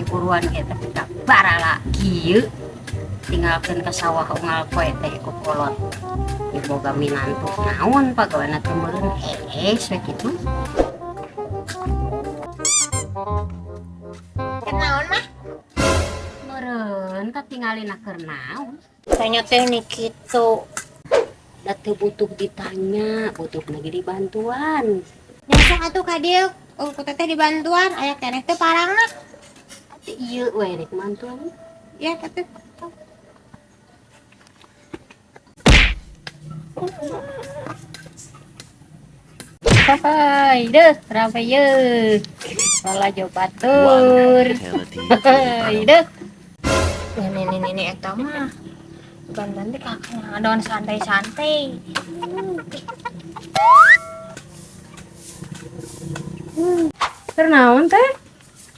teh buruan kita kita barala kieu tinggalkeun ka sawah unggal poe teh ku kolot diboga minantu naon pagaweana teh meureun we kitu Kenaon mah? meureun katingalina keur naon Tanya teh nih gitu. da teu butuh ditanya butuh lagi dibantuan Biasa atuh ka dieu, kita teh dibantuan aya keneh teh parangna. ati ieu we rek mantuan Ya atuh. hai deh rawe ye salah jo batur hai deh Ini eta mah. Bantuan teh kakaknya adon santai-santai. keur naon teh